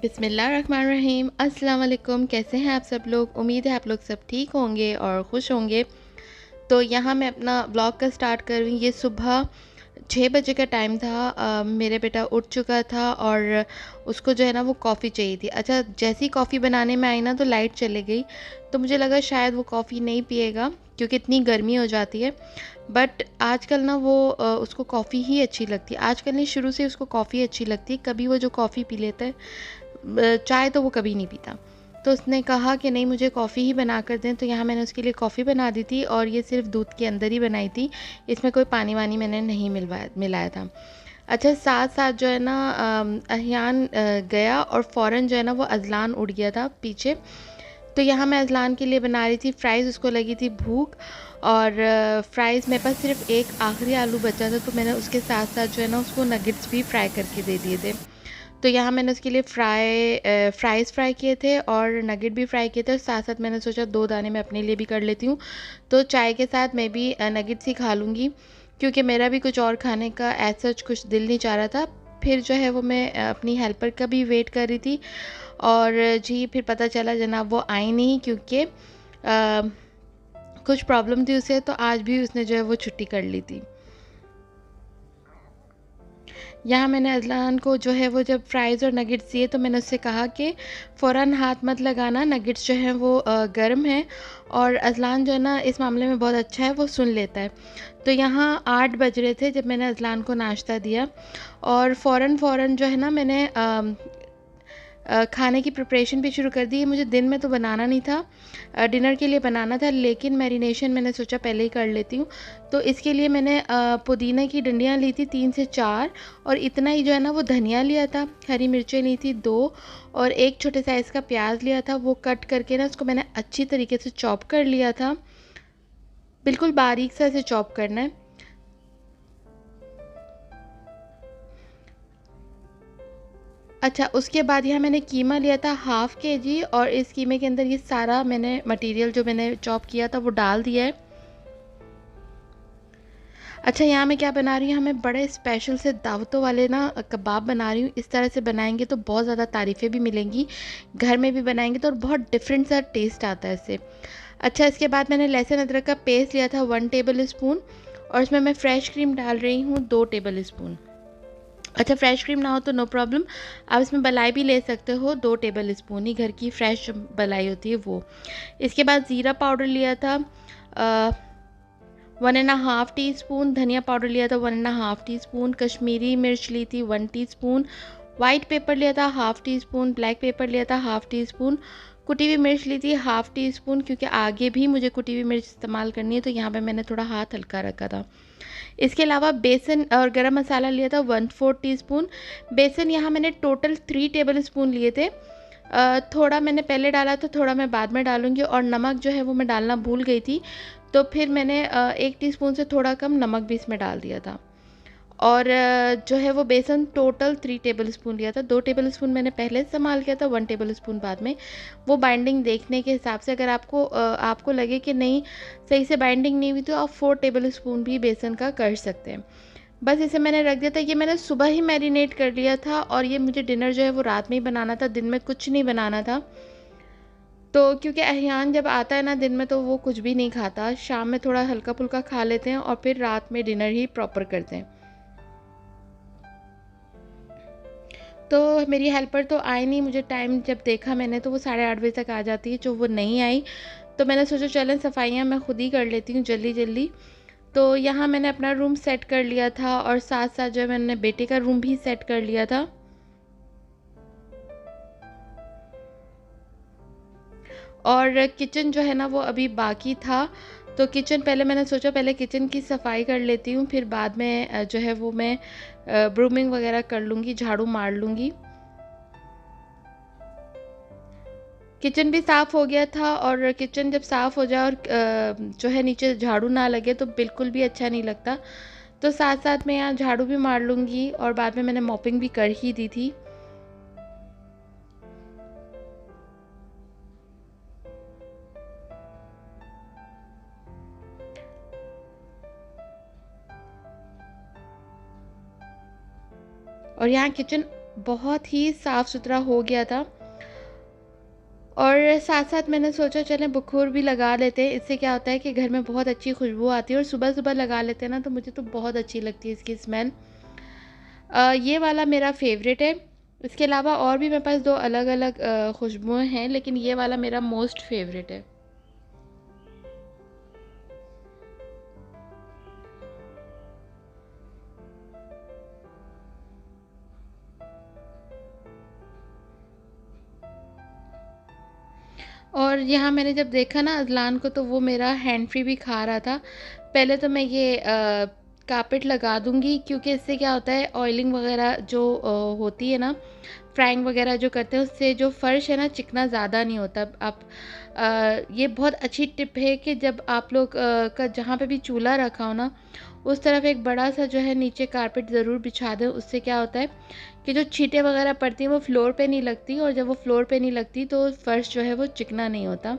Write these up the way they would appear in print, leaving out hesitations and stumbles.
बिस्मिल्लाहिर्रहमानिर्रहीम। अस्सलाम वालेकुम। कैसे हैं आप सब लोग? उम्मीद है आप लोग सब ठीक होंगे और खुश होंगे। तो यहाँ मैं अपना व्लॉग का स्टार्ट कर रही हूँ। ये सुबह 6 बजे का टाइम था। मेरे बेटा उठ चुका था और उसको जो है ना वो कॉफ़ी चाहिए थी। अच्छा, जैसे ही कॉफ़ी बनाने में आई ना तो लाइट चली गई, तो मुझे लगा शायद वो कॉफ़ी नहीं पिएगा क्योंकि इतनी गर्मी हो जाती है। बट आजकल ना वो उसको कॉफ़ी ही अच्छी लगती है। आजकल नहीं, शुरू से उसको कॉफ़ी अच्छी लगती है। कभी वो जो कॉफ़ी पी लेता है, चाय तो वो कभी नहीं पीता। तो उसने कहा कि नहीं, मुझे कॉफ़ी ही बना कर दें। तो यहाँ मैंने उसके लिए कॉफ़ी बना दी थी और ये सिर्फ दूध के अंदर ही बनाई थी, इसमें कोई पानी वानी मैंने नहीं मिलाया था। अच्छा, साथ साथ जो है ना अहियान गया और फ़ौरन जो है ना वो अजलान उड़ गया था पीछे। तो यहाँ मैं अजलान के लिए बना रही थी फ़्राइज़। उसको लगी थी भूख और फ़्राइज़ मेरे पास सिर्फ एक आखिरी आलू बचा था, तो मैंने उसके साथ साथ जो है ना उसको नगेट्स भी फ्राई करके दे दिए थे। तो यहाँ मैंने उसके लिए फ़्राइज़ फ्राई किए थे और नगेट भी फ्राई किए थे, और साथ साथ मैंने सोचा 2 दाने मैं अपने लिए भी कर लेती हूँ। तो चाय के साथ मैं भी नगेट्स ही खा लूँगी, क्योंकि मेरा भी कुछ और खाने का एज़ सच कुछ दिल नहीं चाह रहा था। फिर जो है वो मैं अपनी हेल्पर का भी वेट कर रही थी, और जी फिर पता चला जनाब वो आई नहीं, क्योंकि कुछ प्रॉब्लम थी उसे, तो आज भी उसने जो है वो छुट्टी कर ली थी। यहाँ मैंने अज़लान को जो है वो जब फ़्राइज़ और नगेट्स दिए, तो मैंने उससे कहा कि फ़ौरन हाथ मत लगाना, नगेट्स जो हैं वो गर्म हैं। और अज़लान जो है ना इस मामले में बहुत अच्छा है, वो सुन लेता है। तो यहाँ 8 बज रहे थे जब मैंने अज़लान को नाश्ता दिया, और फ़ौरन जो है ना मैंने खाने की प्रिपरेशन भी शुरू कर दी। मुझे दिन में तो बनाना नहीं था, डिनर के लिए बनाना था, लेकिन मैरिनेशन मैंने सोचा पहले ही कर लेती हूँ। तो इसके लिए मैंने पुदीने की डंडियाँ ली थी 3 से 4, और इतना ही जो है ना वो धनिया लिया था, हरी मिर्चें ली थी 2, और एक छोटे साइज़ का प्याज लिया था। वो कट करके ना उसको मैंने अच्छी तरीके से चॉप कर लिया था, बिल्कुल बारीक सा इसे चॉप करना है। अच्छा, उसके बाद यहाँ मैंने कीमा लिया था हाफ़ केजी, और इस कीमे के अंदर ये सारा मैंने मटेरियल जो मैंने चॉप किया था वो डाल दिया है। अच्छा, यहाँ मैं क्या बना रही हूँ, मैं बड़े स्पेशल से दावतों वाले ना कबाब बना रही हूँ। इस तरह से बनाएंगे तो बहुत ज़्यादा तारीफ़ें भी मिलेंगी, घर में भी बनाएंगे तो, और बहुत डिफरेंट सा टेस्ट आता है इससे। अच्छा, इसके बाद मैंने लहसुन अदरक का पेस्ट लिया था 1 टेबल स्पून, और इसमें मैं फ्रेश क्रीम डाल रही हूँ 2 टेबल स्पून। अच्छा, फ्रेश क्रीम ना हो तो नो प्रॉब्लम, आप इसमें मलाई भी ले सकते हो, 2 टेबल स्पून ही, घर की फ्रेश मलाई होती है वो। इसके बाद ज़ीरा पाउडर लिया था 1.5 टी स्पून, धनिया पाउडर लिया था 1.5 टी स्पून, कश्मीरी मिर्च ली थी 1 टी स्पून, वाइट पेपर लिया था half tea spoon, black pepper लिया था हाफ़ टी स्पून, कुटी हुई मिर्च ली थी हाफ़ टी स्पून, क्योंकि आगे भी मुझे कुटी हुई मिर्च इस्तेमाल करनी है, तो यहाँ पे मैंने थोड़ा हाथ हल्का रखा था। इसके अलावा बेसन और गरम मसाला लिया था 1/4 टीस्पून। बेसन यहाँ मैंने टोटल 3 टेबल स्पून लिए थे। थोड़ा मैंने पहले डाला था, थोड़ा मैं बाद में डालूँगी, और नमक जो है वो मैं डालना भूल गई थी, तो फिर मैंने 1 टीस्पून से थोड़ा कम नमक भी इसमें डाल दिया था। और जो है वो बेसन टोटल 3 टेबल स्पून लिया था। 2 टेबल स्पून मैंने पहले इस्तेमाल किया था, 1 टेबल स्पून बाद में। वो बाइंडिंग देखने के हिसाब से, अगर आपको लगे कि नहीं सही से बाइंडिंग नहीं हुई, तो आप 4 टेबल स्पून भी बेसन का कर सकते हैं। बस इसे मैंने रख दिया था। ये मैंने सुबह ही मैरिनेट कर लिया था, और ये मुझे डिनर जो है वो रात में ही बनाना था, दिन में कुछ नहीं बनाना था। तो क्योंकि अहियान जब आता है ना दिन में, तो वो कुछ भी नहीं खाता, शाम में थोड़ा हल्का फुल्का खा लेते हैं, और फिर रात में डिनर ही प्रॉपर करते हैं। तो मेरी हेल्पर तो आई नहीं, मुझे टाइम जब देखा मैंने तो वो 8:30 बजे तक आ जाती है, जो वो नहीं आई। तो मैंने सोचा चलें सफाइयाँ मैं खुद ही कर लेती हूँ जल्दी जल्दी। तो यहाँ मैंने अपना रूम सेट कर लिया था, और साथ साथ जो है मैंने बेटे का रूम भी सेट कर लिया था। और किचन जो है ना वो अभी बाकी था, तो किचन पहले मैंने सोचा पहले किचन की सफाई कर लेती हूँ, फिर बाद में जो है वो मैं ब्रूमिंग वगैरह कर लूँगी, झाड़ू मार लूँगी। किचन भी साफ़ हो गया था, और किचन जब साफ़ हो जाए और जो है नीचे झाड़ू ना लगे तो बिल्कुल भी अच्छा नहीं लगता। तो साथ साथ मैं यहाँ झाड़ू भी मार लूँगी, और बाद में मैंने मॉपिंग भी कर ही दी थी। और यहाँ किचन बहुत ही साफ़ सुथरा हो गया था। और साथ-साथ मैंने सोचा चलें बख़ूर भी लगा लेते हैं, इससे क्या होता है कि घर में बहुत अच्छी खुशबू आती है और सुबह-सुबह लगा लेते हैं ना तो मुझे तो बहुत अच्छी लगती है इसकी स्मेल। ये वाला मेरा फ़ेवरेट है। इसके अलावा और भी मेरे पास 2 अलग-अलग खुशबुएँ हैं, लेकिन ये वाला मेरा मोस्ट फ़ेवरेट है। और यहाँ मैंने जब देखा ना अज़लान को तो वो मेरा हैंड फ्री भी खा रहा था। पहले तो मैं ये कारपेट लगा दूँगी क्योंकि इससे क्या होता है ऑयलिंग वग़ैरह जो होती है ना, फ्राइंग वग़ैरह जो करते हैं उससे जो फ़र्श है ना चिकना ज़्यादा नहीं होता। आप ये बहुत अच्छी टिप है कि जब आप लोग का जहाँ पे भी चूल्हा रखा हो ना, उस तरफ एक बड़ा-सा जो है नीचे कारपेट ज़रूर बिछा दें। उससे क्या होता है कि जो छींटे वग़ैरह पड़ती हैं वो फ्लोर पे नहीं लगती और जब वो फ्लोर पे नहीं लगती तो फ़र्श जो है वो चिकना नहीं होता।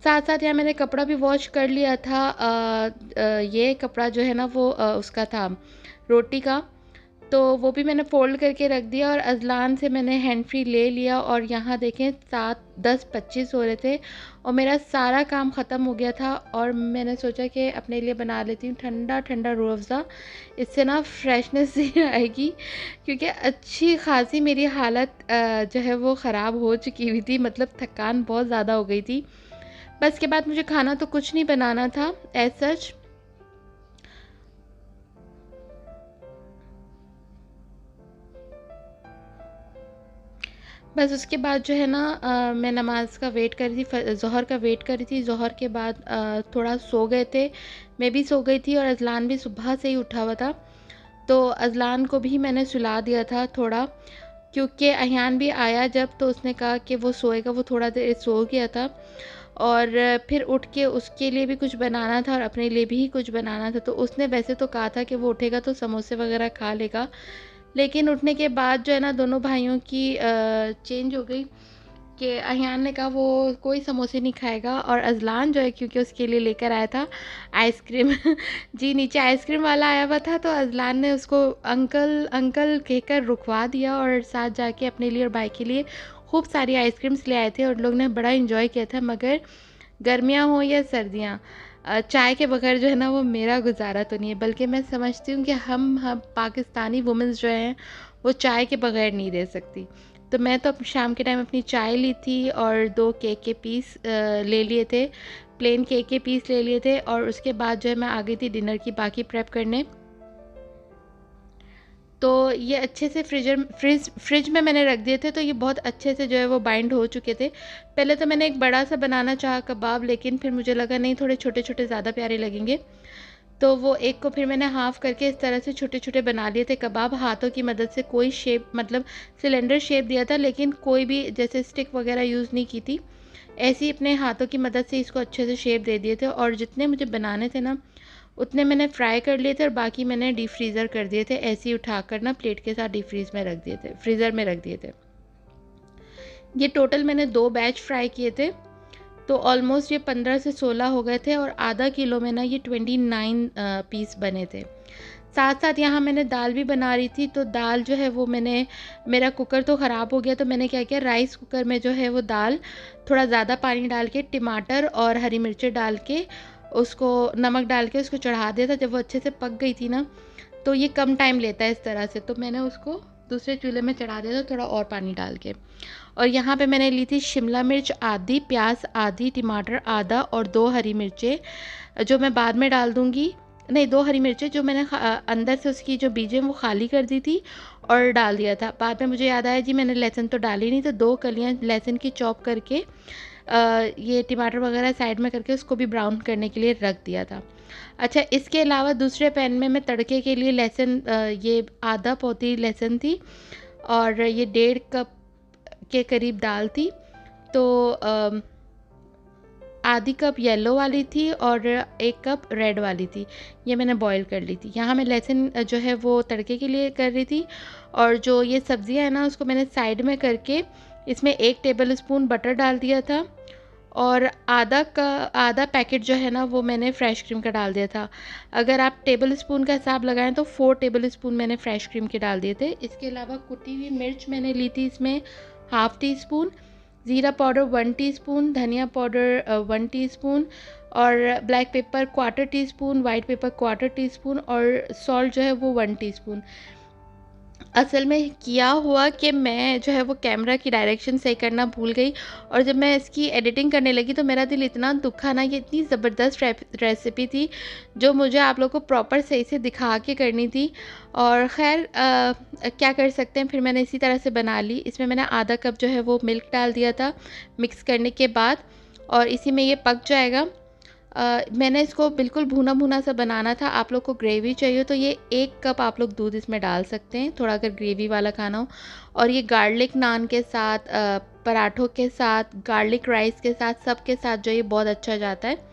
साथ-साथ यहाँ मैंने कपड़ा भी वॉश कर लिया था। ये कपड़ा जो है ना वो उसका था रोटी का, तो वो भी मैंने फ़ोल्ड करके रख दिया और अज़लान से मैंने हैंड फ्री ले लिया और यहाँ देखें 7, 10, 25 हो रहे थे और मेरा सारा काम ख़त्म हो गया था और मैंने सोचा कि अपने लिए बना लेती हूँ ठंडा-ठंडा रूह अफ़ज़ा। इससे ना फ्रेशनेस सी आएगी क्योंकि अच्छी ख़ासी मेरी हालत जो है वो ख़राब हो चुकी हुई थी, मतलब थकान बहुत ज़्यादा हो गई थी। बस के बाद मुझे खाना तो कुछ नहीं बनाना था एज़ सच। बस उसके बाद जो है ना मैं नमाज़ का वेट कर रही थी, ज़ोहर का वेट कर रही थी। ज़ोहर के बाद थोड़ा सो गए थे, मैं भी सो गई थी और अज़लान भी सुबह से ही उठा हुआ था। तो अज़लान को भी मैंने सुला दिया था थोड़ा, क्योंकि अयान भी आया जब तो उसने कहा कि वो सोएगा, वो थोड़ा देर सो गया था और फिर उठ के उसके लिए भी कुछ बनाना था और अपने लिए भी कुछ बनाना था। तो उसने वैसे तो कहा था कि वो उठेगा तो समोसे वग़ैरह खा लेगा, लेकिन उठने के बाद जो है ना दोनों भाइयों की चेंज हो गई कि अयान ने कहा वो कोई समोसे नहीं खाएगा और अज़लान जो है क्योंकि उसके लिए लेकर आया था आइसक्रीम जी, नीचे आइसक्रीम वाला आया हुआ था तो अज़लान ने उसको अंकल अंकल कहकर रुकवा दिया और साथ जाके अपने लिए और भाई के लिए खूब सारी आइसक्रीम्स ले आए थे और लोग ने बड़ा एंजॉय किया था। मगर गर्मियाँ हो या सर्दियाँ, चाय के बगैर जो है ना वो मेरा गुजारा तो नहीं है, बल्कि मैं समझती हूँ कि हम पाकिस्तानी वुमेंस जो हैं वो चाय के बगैर नहीं रह सकती। तो मैं तो शाम के टाइम अपनी चाय ली थी और 2 केक के पीस ले लिए थे, प्लेन केक के पीस ले लिए थे और उसके बाद जो है मैं आ गई थी डिनर की बाकी प्रेप करने। तो ये अच्छे से फ्रिज में मैंने रख दिए थे, तो ये बहुत अच्छे से जो है वो बाइंड हो चुके थे। पहले तो मैंने एक बड़ा-सा बनाना चाहा कबाब, लेकिन फिर मुझे लगा नहीं, थोड़े छोटे-छोटे ज़्यादा प्यारे लगेंगे। तो वो एक को फिर मैंने हाफ़ करके इस तरह से छोटे-छोटे बना लिए थे कबाब, हाथों की मदद से। कोई शेप, मतलब सिलेंडर शेप दिया था, लेकिन कोई भी जैसे स्टिक वग़ैरह यूज़ नहीं की थी। ऐसे ही अपने हाथों की मदद से इसको अच्छे से शेप दे दिए थे और जितने मुझे बनाने थे ना, उतने मैंने फ्राई कर लिए थे और बाकी मैंने डीप फ्रीज़र कर दिए थे। ऐसे ही उठाकर ना प्लेट के साथ डीप फ्रीज़ में रख दिए थे, फ्रीज़र में रख दिए थे। ये टोटल मैंने 2 बैच फ्राई किए थे, तो ऑलमोस्ट ये 15 से 16 हो गए थे और आधा किलो में ना ये 29 पीस बने थे। साथ-साथ यहाँ मैंने दाल भी बना रही थी, तो दाल जो है वो मेरा कुकर तो ख़राब हो गया, तो मैंने क्या किया, राइस कुकर में जो है वो दाल थोड़ा ज़्यादा पानी डाल के, टमाटर और हरी मिर्चें डाल के, उसको नमक डाल के उसको चढ़ा दिया था। जब वो अच्छे से पक गई थी ना, तो ये कम टाइम लेता है इस तरह से, तो मैंने उसको दूसरे चूल्हे में चढ़ा दिया था थोड़ा और पानी डाल के। और यहाँ पे मैंने ली थी शिमला मिर्च आधी, प्याज आधी, टमाटर आधा और 2 हरी मिर्चें जो मैं बाद में डाल दूँगी। नहीं, 2 हरी मिर्चें जो मैंने अंदर से उसकी जो बीजें वो खाली कर दी थी और डाल दिया था। बाद में मुझे याद आया जी मैंने लहसुन तो डाली नहीं, तो 2 कलियाँ लहसुन की चॉप करके ये टमाटर वगैरह साइड में करके उसको भी ब्राउन करने के लिए रख दिया था। अच्छा, इसके अलावा दूसरे पैन में मैं तड़के के लिए लहसुन, ये आधा पौती लहसुन थी और ये 1.5 कप के करीब दाल थी, तो आधी कप येलो वाली थी और 1 कप रेड वाली थी, ये मैंने बॉईल कर ली थी। यहाँ मैं लहसुन जो है वो तड़के के लिए कर रही थी और जो ये सब्ज़ियाँ हैं ना उसको मैंने साइड में करके इसमें 1 टेबल स्पून बटर डाल दिया था और आधा पैकेट जो है ना वो मैंने फ्रेश क्रीम का डाल दिया था। अगर आप टेबल स्पून का हिसाब लगाएं तो 4 टेबल स्पून मैंने फ्रेश क्रीम के डाल दिए थे। इसके अलावा कुटी हुई मिर्च मैंने ली थी इसमें हाफ़ टी स्पून, ज़ीरा पाउडर 1 टीस्पून, धनिया पाउडर 1 टीस्पून और black pepper quarter tea spoon, white paper quarter tea spoon और सॉल्ट जो है वो 1 टीस्पून। असल में क्या हुआ कि मैं जो है वो कैमरा की डायरेक्शन सही करना भूल गई और जब मैं इसकी एडिटिंग करने लगी तो मेरा दिल इतना दुखा ना, ये इतनी ज़बरदस्त रेसिपी थी जो मुझे आप लोगों को प्रॉपर सही से दिखा के करनी थी। और ख़ैर क्या कर सकते हैं, फिर मैंने इसी तरह से बना ली। इसमें मैंने आधा कप जो है वो मिल्क डाल दिया था मिक्स करने के बाद, और इसी में ये पक जाएगा। मैंने इसको बिल्कुल भुना-भुना सा बनाना था। आप लोग को ग्रेवी चाहिए तो ये 1 कप आप लोग दूध इसमें डाल सकते हैं, थोड़ा अगर ग्रेवी वाला खाना हो। और ये गार्लिक नान के साथ, पराठों के साथ, गार्लिक राइस के साथ, सब के साथ जो ये बहुत अच्छा जाता है।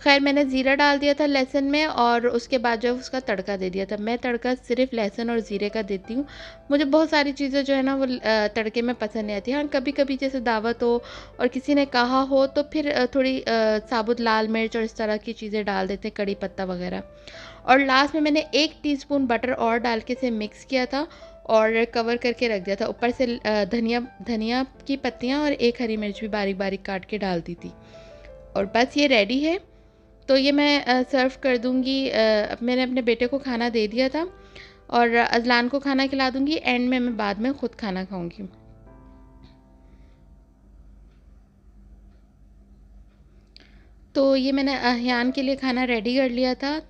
ख़ैर मैंने ज़ीरा डाल दिया था लहसुन में और उसके बाद जो है उसका तड़का दे दिया था। मैं तड़का सिर्फ़ लहसुन और ज़ीरे का देती हूँ। मुझे बहुत सारी चीज़ें जो है ना वो तड़के में पसंद नहीं आती। हाँ, कभी-कभी जैसे दावत हो और किसी ने कहा हो तो फिर थोड़ी साबुत लाल मिर्च और इस तरह की चीज़ें डाल देते हैं, कड़ी पत्ता वग़ैरह। और लास्ट में मैंने 1 टीस्पून बटर और डाल के इसे मिक्स किया था और कवर करके रख दिया था। ऊपर से धनिया धनिया की पत्तियाँ और 1 हरी मिर्च भी बारीक-बारीक काट के डाल दी थी। और बस ये रेडी है। तो ये मैं सर्व कर दूँगी। मैंने अपने बेटे को खाना दे दिया था और अज़लान को खाना खिला दूँगी। एंड में मैं बाद में ख़ुद खाना खाऊँगी। तो ये मैंने अहयान के लिए खाना रेडी कर लिया था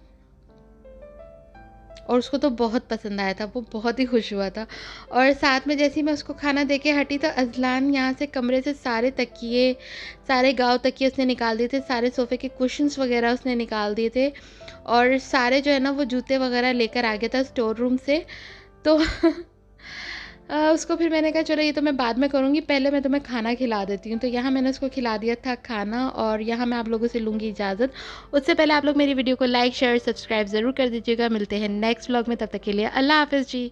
और उसको तो बहुत पसंद आया था, वो बहुत ही खुश हुआ था। और साथ में जैसे ही मैं उसको खाना दे के हटी तो अज़लान यहाँ से कमरे से सारे तकिए, सारे गाँव तकिए उसने निकाल दिए थे, सारे सोफ़े के कुशन्स वग़ैरह उसने निकाल दिए थे और सारे जो है ना वो जूते वग़ैरह लेकर आ गया था स्टोर रूम से। तो उसको फिर मैंने कहा चलो ये तो मैं बाद में करूँगी, पहले मैं तुम्हें खाना खिला देती हूँ। तो यहाँ मैंने उसको खिला दिया था खाना और यहाँ मैं आप लोगों से लूँगी इजाज़त। उससे पहले आप लोग मेरी वीडियो को लाइक, शेयर, सब्सक्राइब ज़रूर कर दीजिएगा। मिलते हैं नेक्स्ट व्लॉग में, तब तक के लिए अल्लाह हाफ़िज़ जी।